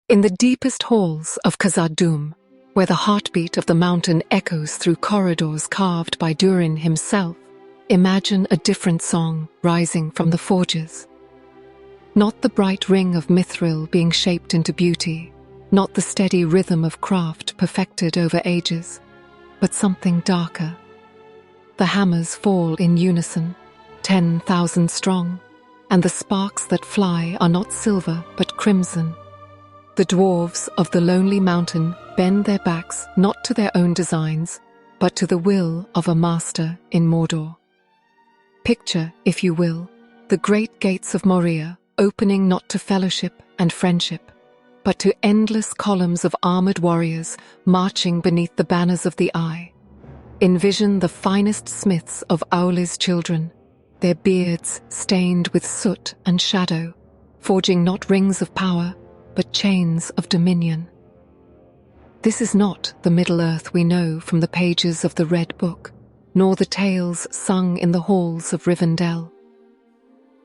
In the deepest halls of Khazad-dûm, where the heartbeat of the mountain echoes through corridors carved by Durin himself, imagine a different song rising from the forges. Not the bright ring of mithril being shaped into beauty, not the steady rhythm of craft perfected over ages, but something darker. The hammers fall in unison, 10,000 strong, and the sparks that fly are not silver but crimson. The dwarves of the lonely mountain bend their backs not to their own designs, but to the will of a master in Mordor. Picture, if you will, the great gates of Moria opening not to fellowship and friendship, but to endless columns of armored warriors marching beneath the banners of the Eye. Envision the finest smiths of Auli's children, their beards stained with soot and shadow, forging not rings of power, but chains of dominion. This is not the Middle-earth we know from the pages of the Red Book, nor the tales sung in the halls of Rivendell.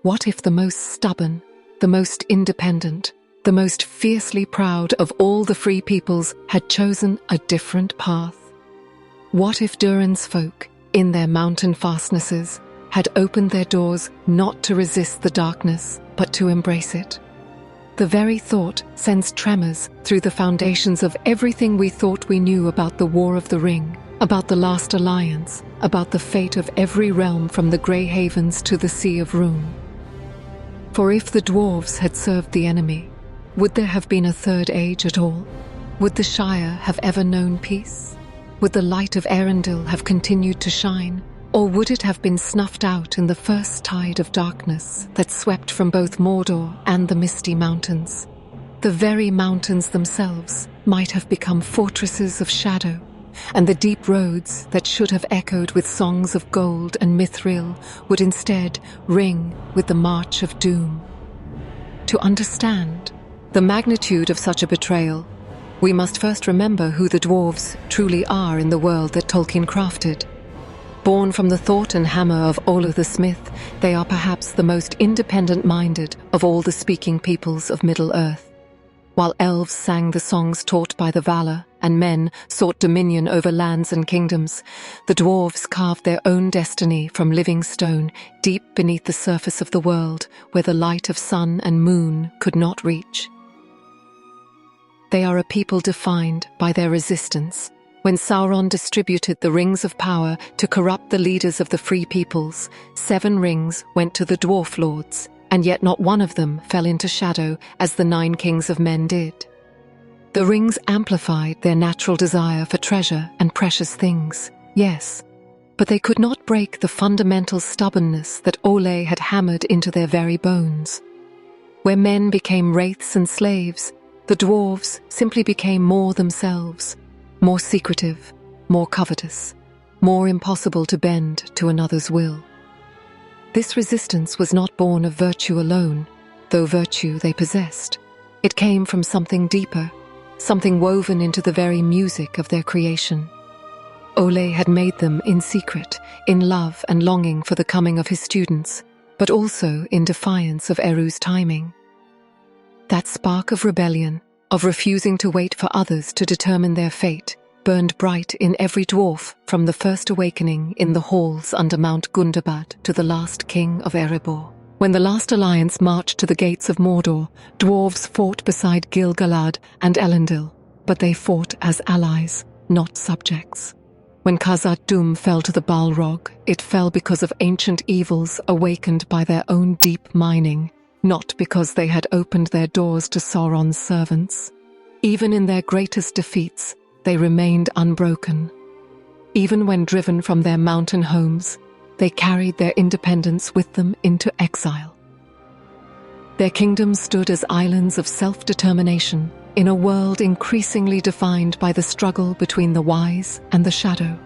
What if the most stubborn, the most independent, the most fiercely proud of all the free peoples had chosen a different path? What if Durin's folk, in their mountain fastnesses, had opened their doors not to resist the darkness, but to embrace it? The very thought sends tremors through the foundations of everything we thought we knew about the War of the Ring, about the Last Alliance, about the fate of every realm from the Grey Havens to the Sea of Rhûn. For if the dwarves had served the enemy, would there have been a Third Age at all? Would the Shire have ever known peace? Would the light of Arendelle have continued to shine? Or would it have been snuffed out in the first tide of darkness that swept from both Mordor and the Misty Mountains? The very mountains themselves might have become fortresses of shadow, and the deep roads that should have echoed with songs of gold and mithril would instead ring with the march of doom. To understand the magnitude of such a betrayal, we must first remember who the dwarves truly are in the world that Tolkien crafted. Born from the thought and hammer of Olaf the Smith, they are perhaps the most independent-minded of all the speaking peoples of Middle-earth. While elves sang the songs taught by the Valar, and men sought dominion over lands and kingdoms, the dwarves carved their own destiny from living stone deep beneath the surface of the world, where the light of sun and moon could not reach. They are a people defined by their resistance. When Sauron distributed the rings of power to corrupt the leaders of the free peoples, 7 rings went to the dwarf lords, and yet not one of them fell into shadow as the 9 kings of men did. The rings amplified their natural desire for treasure and precious things, yes, but they could not break the fundamental stubbornness that Olaf had hammered into their very bones. Where men became wraiths and slaves, the dwarves simply became more themselves, more secretive, more covetous, more impossible to bend to another's will. This resistance was not born of virtue alone, though virtue they possessed. It came from something deeper, something woven into the very music of their creation. Olaf had made them in secret, in love and longing for the coming of his students, but also in defiance of Eru's timing. That spark of rebellion, of refusing to wait for others to determine their fate, burned bright in every dwarf from the first awakening in the halls under Mount Gundabad to the last king of Erebor. When the last alliance marched to the gates of Mordor, dwarves fought beside Gil-galad and Elendil, but they fought as allies, not subjects. When Khazad-dûm fell to the Balrog, it fell because of ancient evils awakened by their own deep mining, not because they had opened their doors to Sauron's servants. Even in their greatest defeats, they remained unbroken. Even when driven from their mountain homes, they carried their independence with them into exile. Their kingdoms stood as islands of self-determination in a world increasingly defined by the struggle between the wise and the shadow.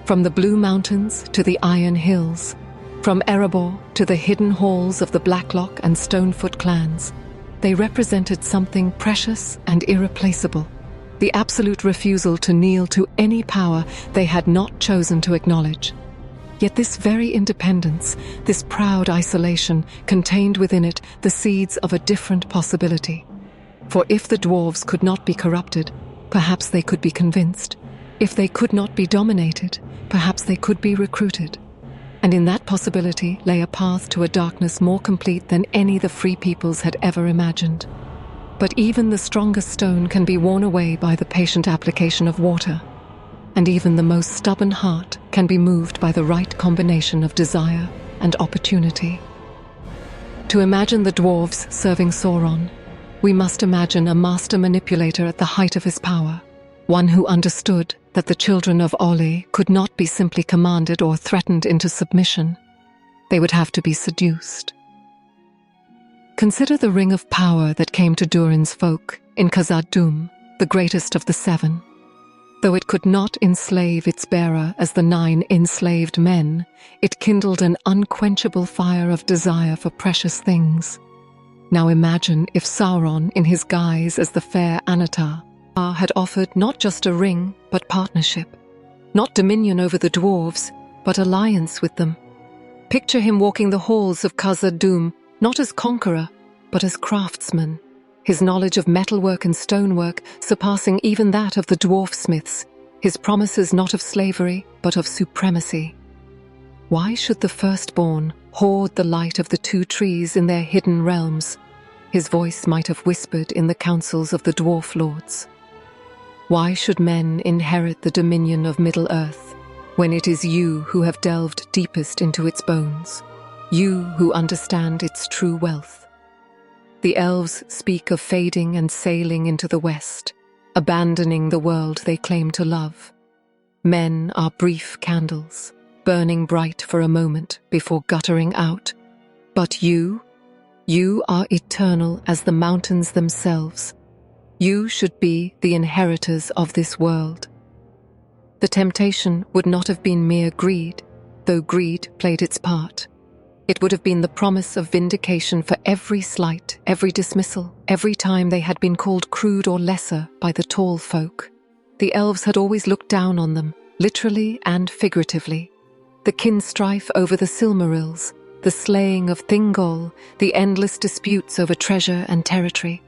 From the Blue Mountains to the Iron Hills, from Erebor to the hidden halls of the Blacklock and Stonefoot clans, they represented something precious and irreplaceable, the absolute refusal to kneel to any power they had not chosen to acknowledge. Yet this very independence, this proud isolation, contained within it the seeds of a different possibility. For if the dwarves could not be corrupted, perhaps they could be convinced. If they could not be dominated, perhaps they could be recruited. And in that possibility lay a path to a darkness more complete than any the free peoples had ever imagined. But even the strongest stone can be worn away by the patient application of water, and even the most stubborn heart can be moved by the right combination of desire and opportunity. To imagine the dwarves serving Sauron, we must imagine a master manipulator at the height of his power, one who understood that the children of Ole could not be simply commanded or threatened into submission. They would have to be seduced. Consider the ring of power that came to Durin's folk in Khazad-dûm, the greatest of the seven. Though it could not enslave its bearer as the 9 enslaved men, it kindled an unquenchable fire of desire for precious things. Now imagine if Sauron, in his guise as the fair Anatar, had offered not just a ring, but partnership. Not dominion over the dwarves, but alliance with them. Picture him walking the halls of Khazad-dûm, not as conqueror, but as craftsman, his knowledge of metalwork and stonework surpassing even that of the dwarf smiths, his promises not of slavery, but of supremacy. Why should the firstborn hoard the light of the 2 trees in their hidden realms? His voice might have whispered in the councils of the dwarf lords. Why should men inherit the dominion of Middle-earth, when it is you who have delved deepest into its bones, you who understand its true wealth? The elves speak of fading and sailing into the west, abandoning the world they claim to love. Men are brief candles, burning bright for a moment before guttering out. But you are eternal as the mountains themselves. You should be the inheritors of this world. The temptation would not have been mere greed, though greed played its part. It would have been the promise of vindication for every slight, every dismissal, every time they had been called crude or lesser by the tall folk. The elves had always looked down on them, literally and figuratively. The kin strife over the Silmarils, the slaying of Thingol, the endless disputes over treasure and territory.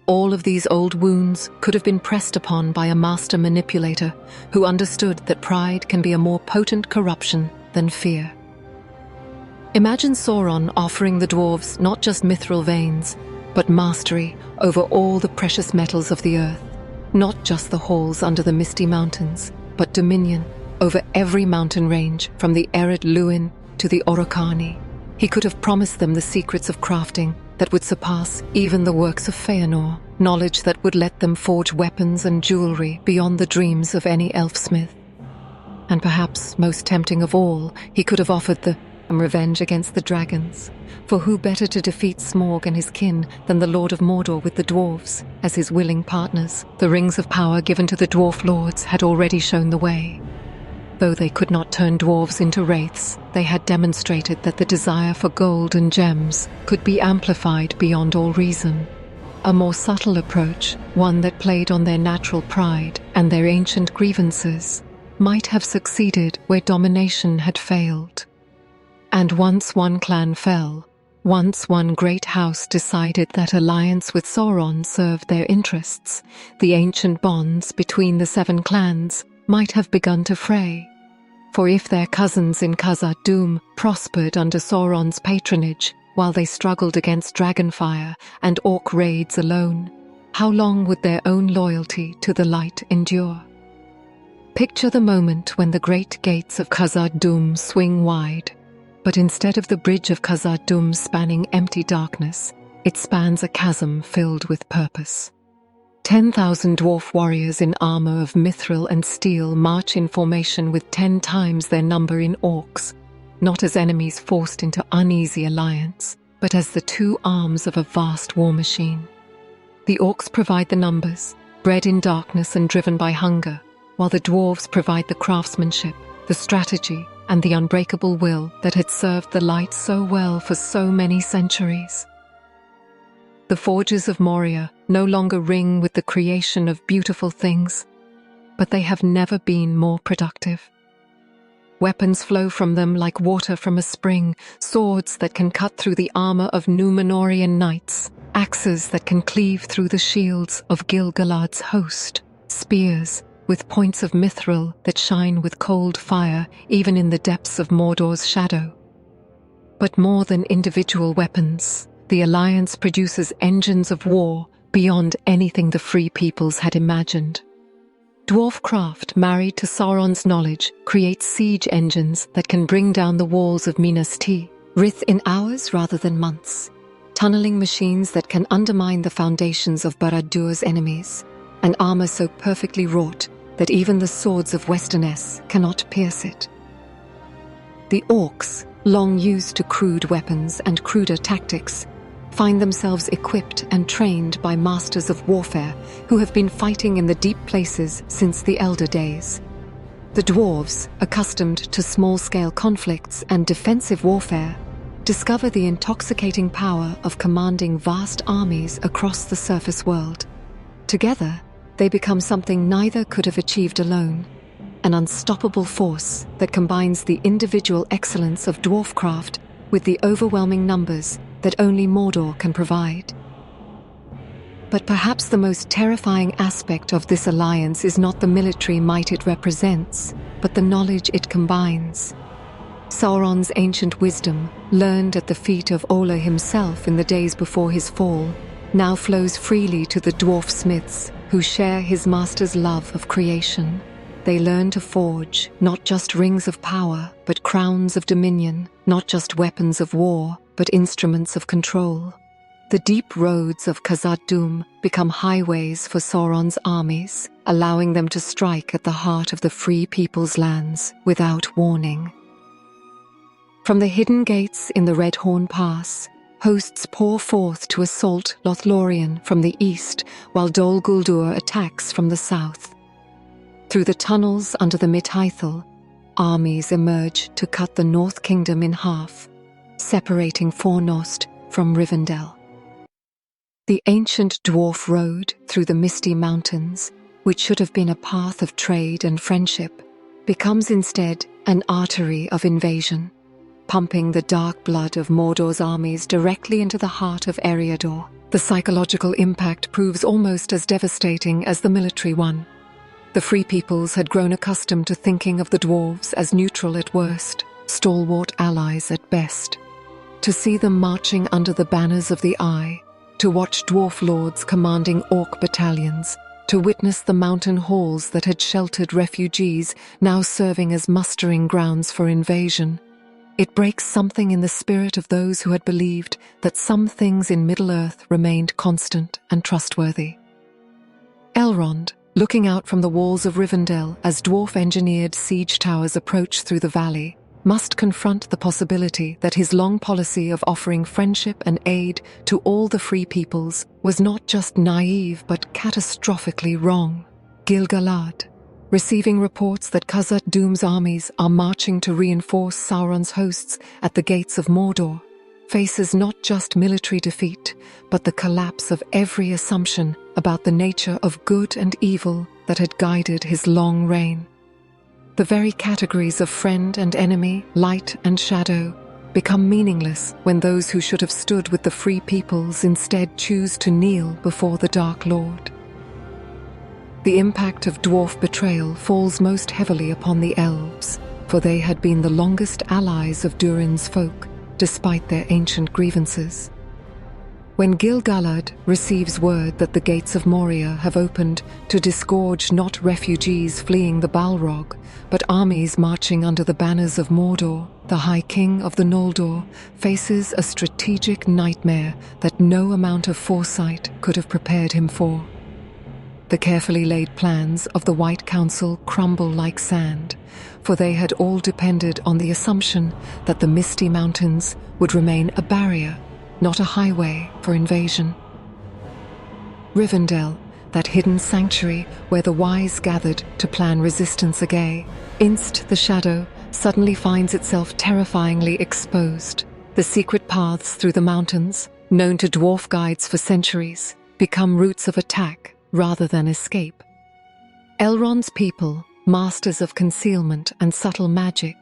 All of these old wounds could have been pressed upon by a master manipulator who understood that pride can be a more potent corruption than fear. Imagine Sauron offering the dwarves not just mithril veins, but mastery over all the precious metals of the earth, not just the halls under the misty mountains, but dominion over every mountain range from the Ered Luin to the Orokhani. He could have promised them the secrets of crafting that would surpass even the works of Feanor, knowledge that would let them forge weapons and jewelry beyond the dreams of any elfsmith. And perhaps most tempting of all, he could have offered the revenge against the dragons, for who better to defeat Smaug and his kin than the Lord of Mordor with the dwarves as his willing partners? The rings of power given to the dwarf lords had already shown the way. Though they could not turn dwarves into wraiths, they had demonstrated that the desire for gold and gems could be amplified beyond all reason. A more subtle approach, one that played on their natural pride and their ancient grievances, might have succeeded where domination had failed. And once one clan fell, once one great house decided that alliance with Sauron served their interests, the ancient bonds between the 7 clans might have begun to fray. For if their cousins in Khazad-dûm prospered under Sauron's patronage while they struggled against dragonfire and orc raids alone, how long would their own loyalty to the light endure? Picture the moment when the great gates of Khazad-dûm swing wide, but instead of the bridge of Khazad-dûm spanning empty darkness, it spans a chasm filled with purpose. 10,000 dwarf warriors in armor of mithril and steel march in formation with 10 times their number in orcs, not as enemies forced into uneasy alliance, but as the 2 arms of a vast war machine. The orcs provide the numbers, bred in darkness and driven by hunger, while the dwarves provide the craftsmanship, the strategy, and the unbreakable will that had served the light so well for so many centuries. The forges of Moria no longer ring with the creation of beautiful things, but they have never been more productive. Weapons flow from them like water from a spring, swords that can cut through the armor of Númenorian knights, axes that can cleave through the shields of Gil-galad's host, spears with points of mithril that shine with cold fire even in the depths of Mordor's shadow. But more than individual weapons, the Alliance produces engines of war beyond anything the Free Peoples had imagined. Dwarfcraft, married to Sauron's knowledge, creates siege engines that can bring down the walls of Minas Tirith in hours rather than months, tunneling machines that can undermine the foundations of Baradur's enemies, an armor so perfectly wrought that even the swords of Westernesse cannot pierce it. The orcs, long used to crude weapons and cruder tactics, find themselves equipped and trained by masters of warfare who have been fighting in the deep places since the Elder Days. The dwarves, accustomed to small-scale conflicts and defensive warfare, discover the intoxicating power of commanding vast armies across the surface world. Together, they become something neither could have achieved alone, an unstoppable force that combines the individual excellence of dwarfcraft with the overwhelming numbers that only Mordor can provide. But perhaps the most terrifying aspect of this alliance is not the military might it represents, but the knowledge it combines. Sauron's ancient wisdom, learned at the feet of Ola himself in the days before his fall, now flows freely to the dwarf smiths who share his master's love of creation. They learn to forge not just rings of power, but crowns of dominion, not just weapons of war, but instruments of control. The deep roads of Khazad-dûm become highways for Sauron's armies, allowing them to strike at the heart of the Free People's lands without warning. From the hidden gates in the Redhorn Pass, hosts pour forth to assault Lothlorien from the east, while Dol Guldur attacks from the south. Through the tunnels under the Mithaithel, armies emerge to cut the North Kingdom in half, separating Fornost from Rivendell. The ancient dwarf road through the misty mountains, which should have been a path of trade and friendship, becomes instead an artery of invasion, pumping the dark blood of Mordor's armies directly into the heart of Eriador. The psychological impact proves almost as devastating as the military one. The Free Peoples had grown accustomed to thinking of the dwarves as neutral at worst, stalwart allies at best. To see them marching under the banners of the Eye, to watch dwarf lords commanding orc battalions, to witness the mountain halls that had sheltered refugees now serving as mustering grounds for invasion, it breaks something in the spirit of those who had believed that some things in Middle-earth remained constant and trustworthy. Elrond, looking out from the walls of Rivendell as dwarf-engineered siege towers approach through the valley, must confront the possibility that his long policy of offering friendship and aid to all the Free Peoples was not just naive but catastrophically wrong. Gil-galad, receiving reports that Khazad-dûm's armies are marching to reinforce Sauron's hosts at the gates of Mordor, faces not just military defeat, but the collapse of every assumption about the nature of good and evil that had guided his long reign. The very categories of friend and enemy, light and shadow, become meaningless when those who should have stood with the Free Peoples instead choose to kneel before the Dark Lord. The impact of dwarf betrayal falls most heavily upon the elves, for they had been the longest allies of Durin's folk, despite their ancient grievances. When Gil-galad receives word that the gates of Moria have opened to disgorge not refugees fleeing the Balrog, but armies marching under the banners of Mordor, the High King of the Noldor faces a strategic nightmare that no amount of foresight could have prepared him for. The carefully laid plans of the White Council crumble like sand, for they had all depended on the assumption that the Misty Mountains would remain a barrier, not a highway for invasion. Rivendell, that hidden sanctuary where the wise gathered to plan resistance against the shadow, suddenly finds itself terrifyingly exposed. The secret paths through the mountains, known to dwarf guides for centuries, become routes of attack rather than escape. Elrond's people, masters of concealment and subtle magic,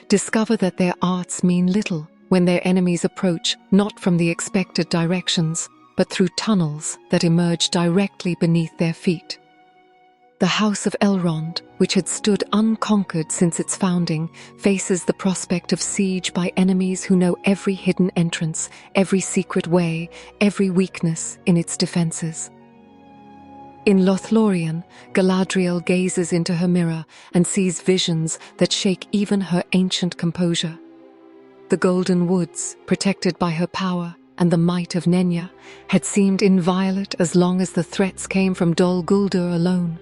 discover that their arts mean little when their enemies approach not from the expected directions, but through tunnels that emerge directly beneath their feet. The House of Elrond, which had stood unconquered since its founding, faces the prospect of siege by enemies who know every hidden entrance, every secret way, every weakness in its defenses. In Lothlorien, Galadriel gazes into her mirror and sees visions that shake even her ancient composure. The Golden Woods, protected by her power and the might of Nenya, had seemed inviolate as long as the threats came from Dol Guldur alone.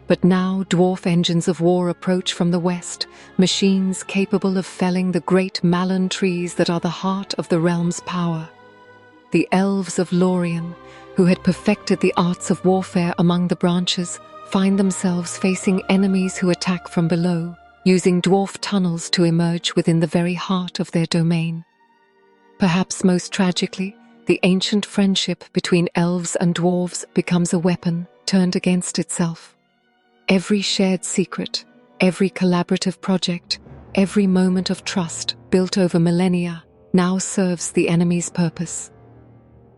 But now dwarf engines of war approach from the west, machines capable of felling the great Malin trees that are the heart of the realm's power. The elves of Lorien, who had perfected the arts of warfare among the branches, find themselves facing enemies who attack from below, using dwarf tunnels to emerge within the very heart of their domain. Perhaps most tragically, the ancient friendship between elves and dwarves becomes a weapon turned against itself. Every shared secret, every collaborative project, every moment of trust built over millennia now serves the enemy's purpose.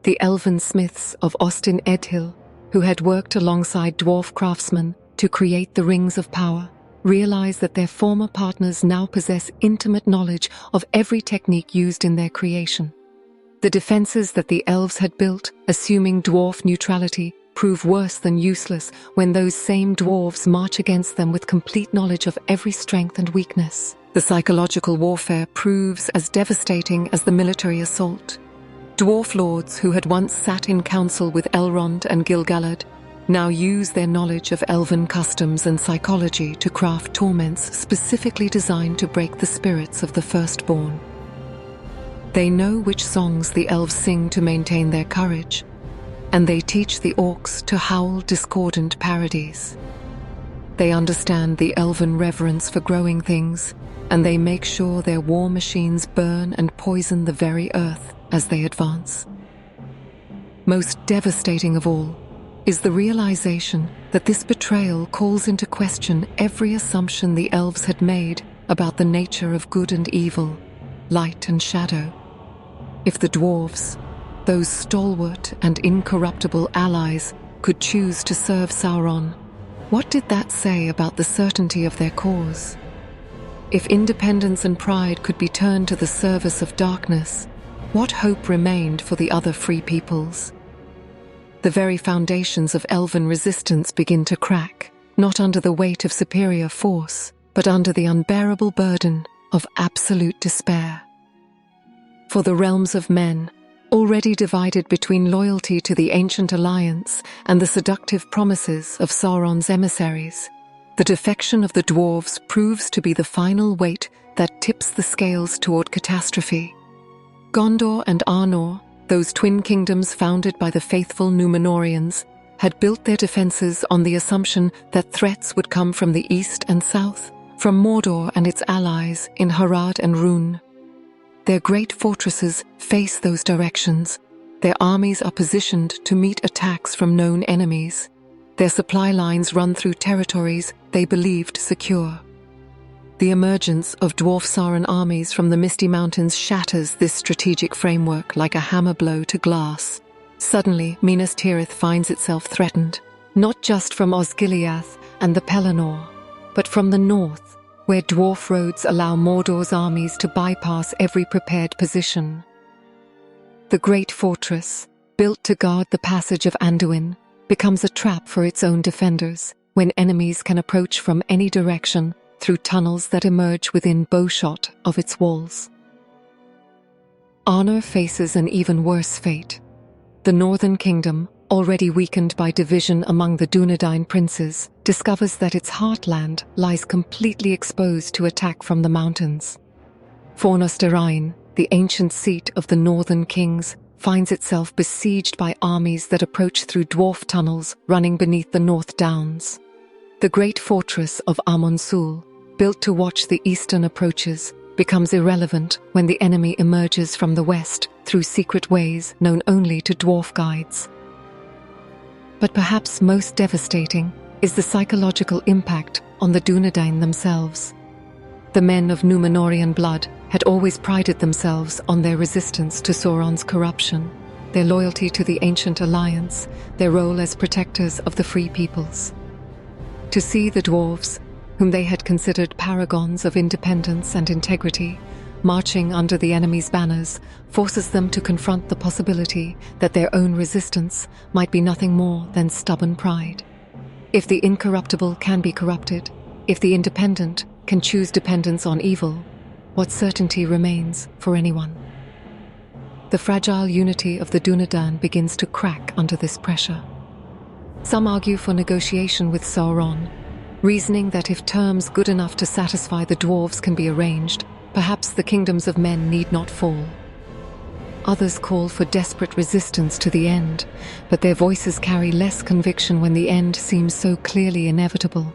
The elven smiths of Ostin Edhill, who had worked alongside dwarf craftsmen to create the Rings of Power, realize that their former partners now possess intimate knowledge of every technique used in their creation. The defenses that the elves had built, assuming dwarf neutrality, prove worse than useless when those same dwarves march against them with complete knowledge of every strength and weakness. The psychological warfare proves as devastating as the military assault. Dwarf lords who had once sat in council with Elrond and Gil-galad now use their knowledge of elven customs and psychology to craft torments specifically designed to break the spirits of the firstborn. They know which songs the elves sing to maintain their courage, and they teach the orcs to howl discordant parodies. They understand the elven reverence for growing things, and they make sure their war machines burn and poison the very earth as they advance. Most devastating of all is the realization that this betrayal calls into question every assumption the elves had made about the nature of good and evil, light and shadow. If the dwarves, those stalwart and incorruptible allies, could choose to serve Sauron, what did that say about the certainty of their cause? If independence and pride could be turned to the service of darkness, what hope remained for the other free peoples? The very foundations of elven resistance begin to crack, not under the weight of superior force, but under the unbearable burden of absolute despair. For the realms of men, already divided between loyalty to the ancient alliance and the seductive promises of Sauron's emissaries, the defection of the dwarves proves to be the final weight that tips the scales toward catastrophe. Gondor and Arnor, those twin kingdoms founded by the faithful Númenóreans, had built their defenses on the assumption that threats would come from the east and south, from Mordor and its allies in Harad and Rhûn. Their great fortresses face those directions. Their armies are positioned to meet attacks from known enemies. Their supply lines run through territories they believed secure. The emergence of dwarf Sauron armies from the Misty Mountains shatters this strategic framework like a hammer blow to glass. Suddenly, Minas Tirith finds itself threatened, not just from Osgiliath and the Pelennor, but from the north, where dwarf roads allow Mordor's armies to bypass every prepared position. The great fortress, built to guard the passage of Anduin, becomes a trap for its own defenders when enemies can approach from any direction through tunnels that emerge within bowshot of its walls. Arnor faces an even worse fate. The northern kingdom, already weakened by division among the Dúnedain princes, discovers that its heartland lies completely exposed to attack from the mountains. Fornos Derain, the ancient seat of the northern kings, finds itself besieged by armies that approach through dwarf tunnels running beneath the North Downs. The great fortress of Amon-Sul, built to watch the eastern approaches, becomes irrelevant when the enemy emerges from the west through secret ways known only to dwarf guides. But perhaps most devastating is the psychological impact on the Dúnedain themselves. The men of Númenórean blood had always prided themselves on their resistance to Sauron's corruption. their loyalty to the ancient alliance, their role as protectors of the free peoples. To see the dwarves, whom they had considered paragons of independence and integrity, marching under the enemy's banners, forces them to confront the possibility that their own resistance might be nothing more than stubborn pride. If the incorruptible can be corrupted, if the independent can choose dependence on evil, what certainty remains for anyone? The fragile unity of the Dunedain begins to crack under this pressure. Some argue for negotiation with Sauron, reasoning that if terms good enough to satisfy the dwarves can be arranged, perhaps the kingdoms of men need not fall. Others call for desperate resistance to the end, but their voices carry less conviction when the end seems so clearly inevitable.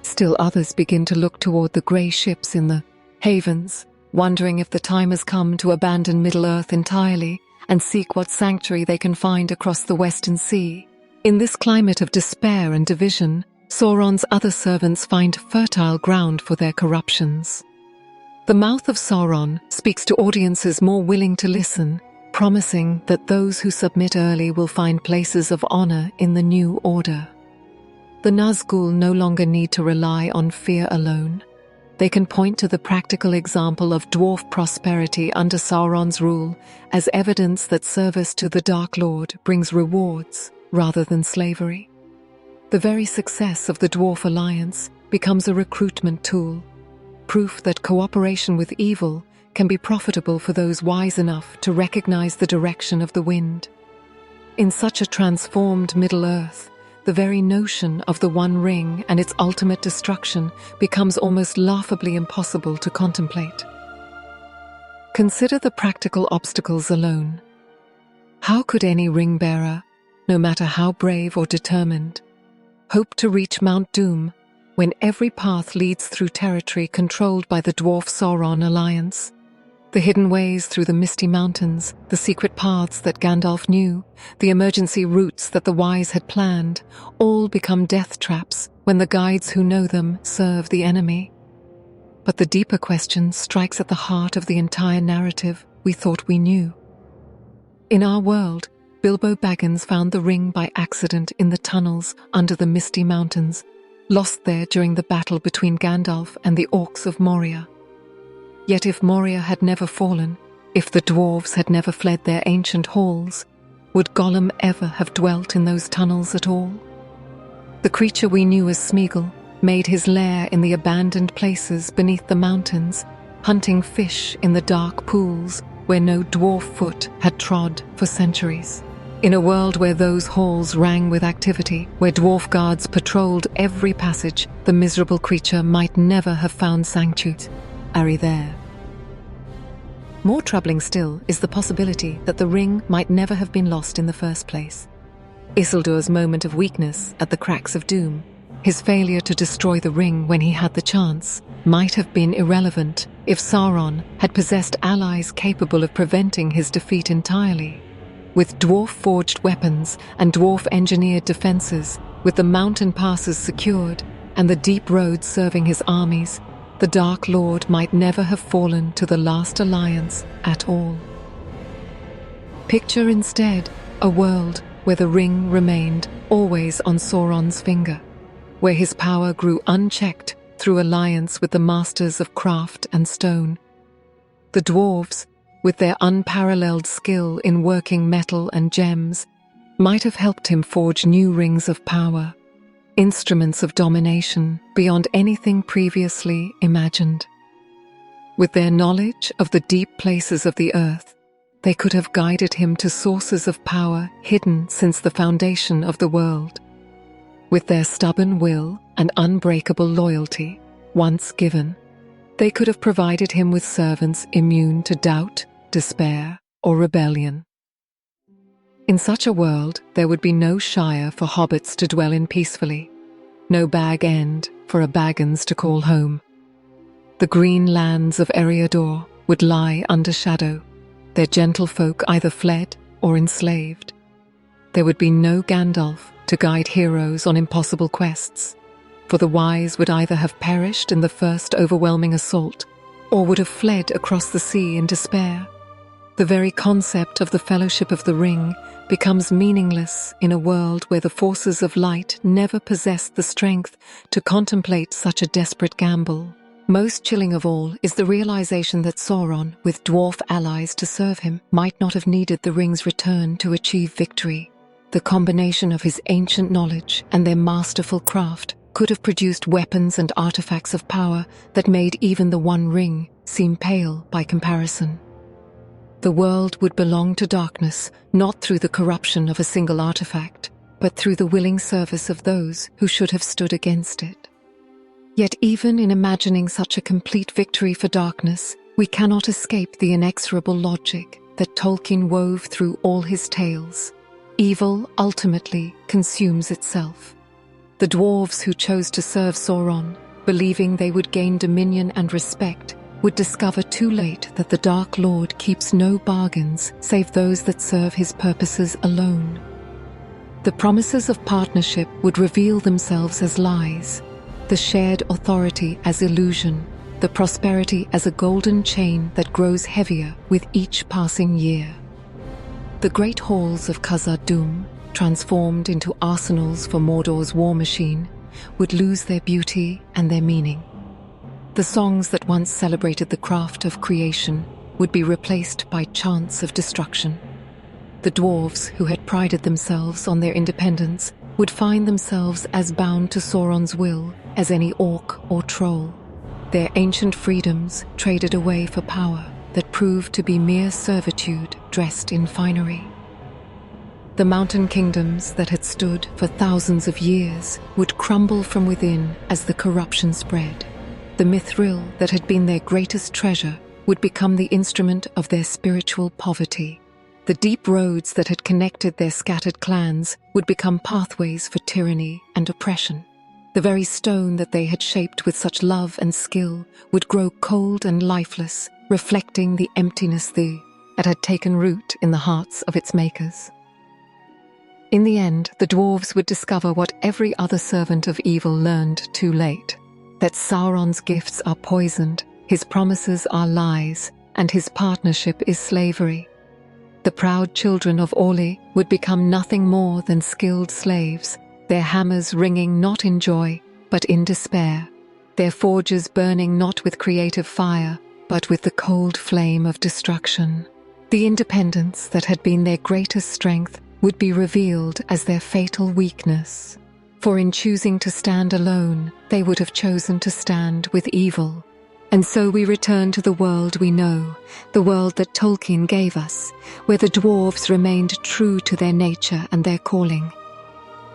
Still others begin to look toward the grey ships in the havens, wondering if the time has come to abandon Middle-earth entirely and seek what sanctuary they can find across the Western Sea. In this climate of despair and division, Sauron's other servants find fertile ground for their corruptions. The mouth of Sauron speaks to audiences more willing to listen, promising that those who submit early will find places of honor in the new order. The Nazgul no longer need to rely on fear alone. They can point to the practical example of dwarf prosperity under Sauron's rule as evidence that service to the Dark Lord brings rewards rather than slavery. The very success of the Dwarf Alliance becomes a recruitment tool, proof that cooperation with evil can be profitable for those wise enough to recognize the direction of the wind. In such a transformed Middle-earth, the very notion of the One Ring and its ultimate destruction becomes almost laughably impossible to contemplate. Consider the practical obstacles alone. How could any ring-bearer, no matter how brave or determined, hope to reach Mount Doom when every path leads through territory controlled by the Dwarf Sauron alliance? The hidden ways through the misty mountains, the secret paths that Gandalf knew, the emergency routes that the wise had planned, all become death traps when the guides who know them serve the enemy. But the deeper question strikes at the heart of the entire narrative we thought we knew. In our world, Bilbo Baggins found the ring by accident in the tunnels under the misty mountains, lost there during the battle between Gandalf and the Orcs of Moria. Yet if Moria had never fallen, if the dwarves had never fled their ancient halls, would Gollum ever have dwelt in those tunnels at all? The creature we knew as Smeagol made his lair in the abandoned places beneath the mountains, hunting fish in the dark pools where no dwarf foot had trod for centuries. In a world where those halls rang with activity, where dwarf guards patrolled every passage, the miserable creature might never have found sanctuary there. More troubling still is the possibility that the ring might never have been lost in the first place. Isildur's moment of weakness at the cracks of doom, his failure to destroy the ring when he had the chance, might have been irrelevant if Sauron had possessed allies capable of preventing his defeat entirely. With dwarf-forged weapons and dwarf-engineered defenses, with the mountain passes secured and the deep roads serving his armies, the Dark Lord might never have fallen to the last alliance at all. Picture instead a world where the ring remained always on Sauron's finger, where his power grew unchecked through alliance with the masters of craft and stone. The dwarves, with their unparalleled skill in working metal and gems, might have helped him forge new rings of power, instruments of domination beyond anything previously imagined. With their knowledge of the deep places of the earth, they could have guided him to sources of power hidden since the foundation of the world. With their stubborn will and unbreakable loyalty, once given, they could have provided him with servants immune to doubt, despair, or rebellion. In such a world, there would be no Shire for hobbits to dwell in peacefully, no Bag End for a Baggins to call home. The green lands of Eriador would lie under shadow, their gentlefolk either fled or enslaved. There would be no Gandalf to guide heroes on impossible quests, for the wise would either have perished in the first overwhelming assault or would have fled across the sea in despair. The very concept of the Fellowship of the Ring becomes meaningless in a world where the forces of light never possessed the strength to contemplate such a desperate gamble. Most chilling of all is the realization that Sauron, with dwarf allies to serve him, might not have needed the ring's return to achieve victory. The combination of his ancient knowledge and their masterful craft could have produced weapons and artifacts of power that made even the One Ring seem pale by comparison. The world would belong to darkness, not through the corruption of a single artifact, but through the willing service of those who should have stood against it. Yet even in imagining such a complete victory for darkness, we cannot escape the inexorable logic that Tolkien wove through all his tales. Evil ultimately consumes itself. The dwarves who chose to serve Sauron, believing they would gain dominion and respect, would discover too late that the Dark Lord keeps no bargains save those that serve his purposes alone. The promises of partnership would reveal themselves as lies, the shared authority as illusion, the prosperity as a golden chain that grows heavier with each passing year. The great halls of Khazad-dûm, transformed into arsenals for Mordor's war machine, would lose their beauty and their meaning. The songs that once celebrated the craft of creation would be replaced by chants of destruction. The dwarves, who had prided themselves on their independence, would find themselves as bound to Sauron's will as any orc or troll, their ancient freedoms traded away for power that proved to be mere servitude dressed in finery. The mountain kingdoms that had stood for thousands of years would crumble from within as the corruption spread. The mithril that had been their greatest treasure would become the instrument of their spiritual poverty. The deep roads that had connected their scattered clans would become pathways for tyranny and oppression. The very stone that they had shaped with such love and skill would grow cold and lifeless, reflecting the emptiness that had taken root in the hearts of its makers. In the end, the dwarves would discover what every other servant of evil learned too late: that Sauron's gifts are poisoned, his promises are lies, and his partnership is slavery. The proud children of Orly would become nothing more than skilled slaves, their hammers ringing not in joy, but in despair, their forges burning not with creative fire, but with the cold flame of destruction. The independence that had been their greatest strength would be revealed as their fatal weakness. For in choosing to stand alone, they would have chosen to stand with evil. And so we return to the world we know, the world that Tolkien gave us, where the dwarves remained true to their nature and their calling.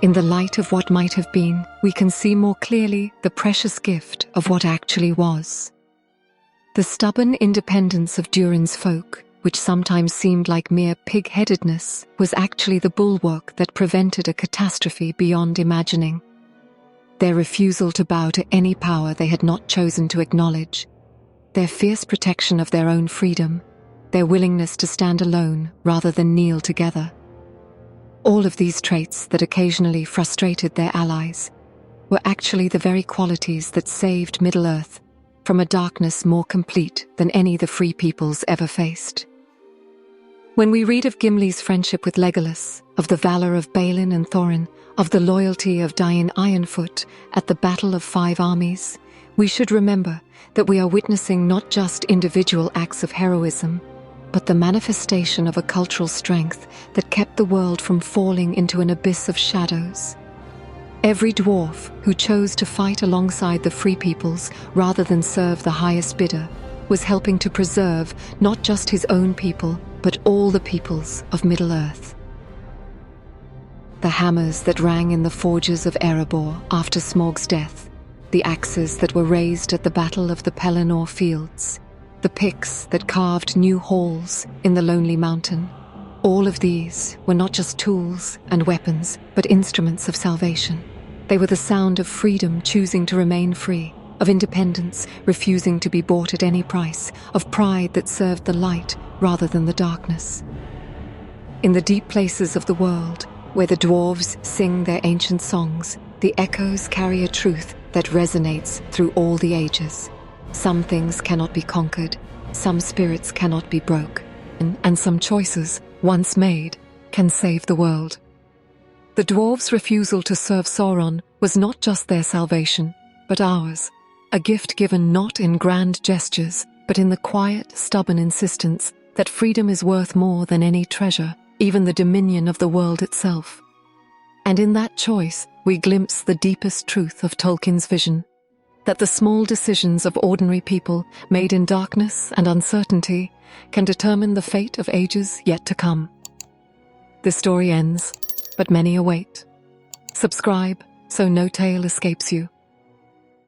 In the light of what might have been, we can see more clearly the precious gift of what actually was. The stubborn independence of Durin's folk, which sometimes seemed like mere pig-headedness, was actually the bulwark that prevented a catastrophe beyond imagining. Their refusal to bow to any power they had not chosen to acknowledge, their fierce protection of their own freedom, their willingness to stand alone rather than kneel together. All of these traits that occasionally frustrated their allies were actually the very qualities that saved Middle-earth from a darkness more complete than any the Free Peoples ever faced. When we read of Gimli's friendship with Legolas, of the valor of Balin and Thorin, of the loyalty of Dain Ironfoot at the Battle of Five Armies, we should remember that we are witnessing not just individual acts of heroism, but the manifestation of a cultural strength that kept the world from falling into an abyss of shadows. Every dwarf who chose to fight alongside the Free Peoples rather than serve the highest bidder was helping to preserve not just his own people, but all the peoples of Middle-earth. The hammers that rang in the forges of Erebor after Smaug's death, the axes that were raised at the Battle of the Pelennor Fields, the picks that carved new halls in the Lonely Mountain, all of these were not just tools and weapons, but instruments of salvation. They were the sound of freedom choosing to remain free, of independence refusing to be bought at any price, of pride that served the light rather than the darkness. In the deep places of the world, where the dwarves sing their ancient songs, the echoes carry a truth that resonates through all the ages. Some things cannot be conquered, some spirits cannot be broke, and some choices, once made, can save the world. The dwarves' refusal to serve Sauron was not just their salvation, but ours, a gift given not in grand gestures, but in the quiet, stubborn insistence that freedom is worth more than any treasure, even the dominion of the world itself. And in that choice, we glimpse the deepest truth of Tolkien's vision, that the small decisions of ordinary people, made in darkness and uncertainty, can determine the fate of ages yet to come. This story ends, but many await. Subscribe so no tale escapes you.